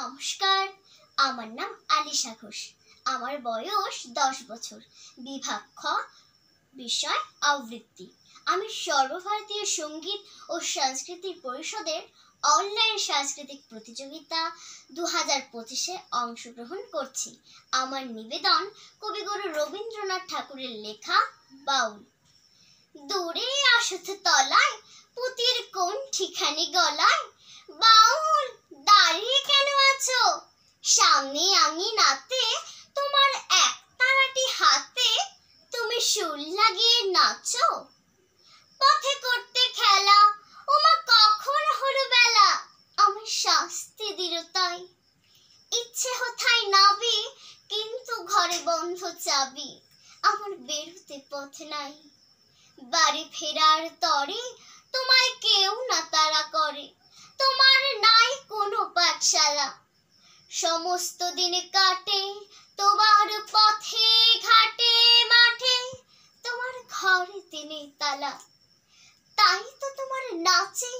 নমস্কার, আমার নাম আলিশা ঘোষ। আমার বয়স 10 বছর। বিভাগ খ, বিষয় আবৃত্তি। আমি সর্বভারতীয় সঙ্গীত ও সাংস্কৃতিক পরিষদের অনলাইন সাংস্কৃতিক প্রতিযোগিতা 2025-এ অংশগ্রহণ করছি। আমার নিবেদন কবিগুরু রবীন্দ্রনাথ ঠাকুরের লেখা বাউল। দূরে আসত তলায় পুতির কোন ঠিকানি গলায়, বাউল দাঁড়িয়ে কেন আছো? সামনে আঙিনাতে তোমার এক তারাটি হাতে, তুমি সুর লাগিয়ে নাচো। পথে করতে খেলা, ওমা কখন হলো বেলা, আমার শাস্তি দিল তাই। ইচ্ছে হথায় নাবি, কিন্তু ঘরে বন্ধ চাবি, আমার বেরোতে পথ নাই। বাড়ি ফেরার তরে তোমায় কেউ না তাড়া করে, তোমার নাই কোনো পাঠশালা। সমস্ত দিন কাটে তোমার পথে ঘাটে মাঠে, তোমার ঘরে দিনে তালা। তাই তো তোমার নাচে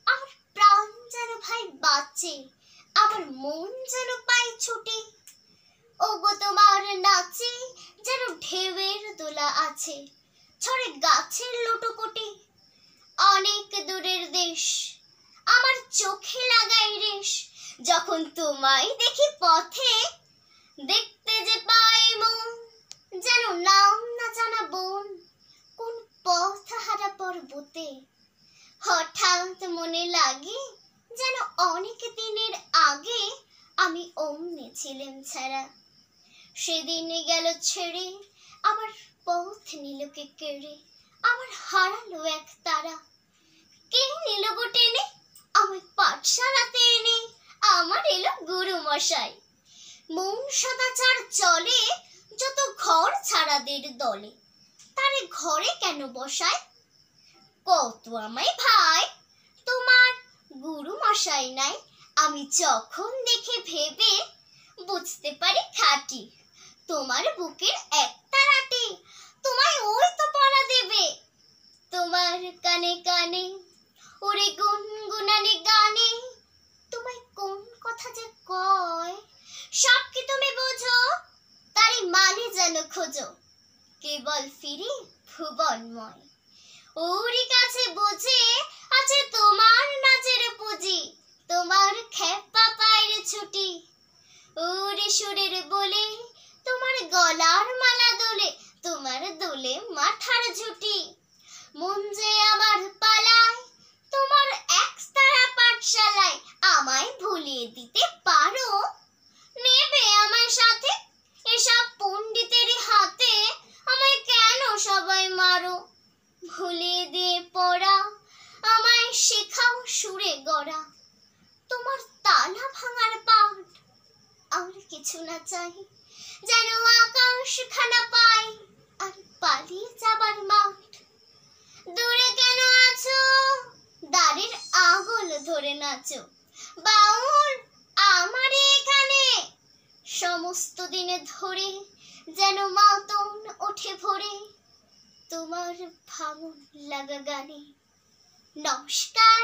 আমার প্রাণ যেন ভাই বাঁচে, আমার মন যেন পায় ছুটে। ওগো তোমার নাচে যেন ঢেউয়ের দোলা আছে, ছড়ে গাছের লুটোপুটি। অনেক দূরের দেশ আমার চোখে লাগাই রেশ, যখন তোমায় দেখি পথে। দেখতে যে পাই মন যেন নাম না জানা বন, কোন পথ হারা পর্বতে। হঠাৎ মনে লাগে যেন অনেক দিনের আগে আমি অমনি ছিলাম ছাড়া। সেদিনে গেল ছেড়ে আমার পথ নিল কে কেড়ে, আমার হারালো এক তারা। কে নিল গো টেনে আমায় পাঠশালাতে এনে, আমার এলো গুরু মশাই। মন সদাচার চলে যত ঘর ছাড়াদের দলে, তারে ঘরে কেন বসায়? কত আমায় ভাই তোমার গুরু মশাই নাই, আমি যখন দেখে ভেবে বুঝতে পারি খাঁটি। তোমার বুকের এক তারাটি তোমায় ওই তো পড়া দেবে, তোমার কানে কানে ওরে গুনগুনানি গানে। তোমায় কোন কথা যে কয় সব কি তুমি বোঝো? তারই মানে যেন খোঁজো, কেবল ফিরি ভুবনময়। ওরই কাছে বুঝে আছে তোমার নাচের পুঁজি, তোমার খেপা পায়ের ছুটি। ওরে সুরের বলে তোমার গলার মালা দোলে, তোমার দোলে মাথার ঝুটি। মন যে আমার পালায় তোমার এক তারা পাঠশালায়, আমায় ভুলিয়ে দিতে পারো? নেবে আমায় সাথে এসব পণ্ডিতের হাতে, আমায় কেন সবাই মারো? ভুলিয়ে দিয়ে পড়া আমায় শেখাও সুরে গড়া, তোমার তালা ভাঙার পাঠ আর কিছু না চাই, যেন আকাশ খানা পাই আর পালিয়ে যাবার মাঠ। দূরে কেন আছো? দাঁড়ের আঙুল ধরে নাচো, বাউল আমার এখানে। সমস্ত দিনে ধরে যেন মাতন ওঠে ভরে, তোমার ভাঙন লাগা গানে। নমস্কার।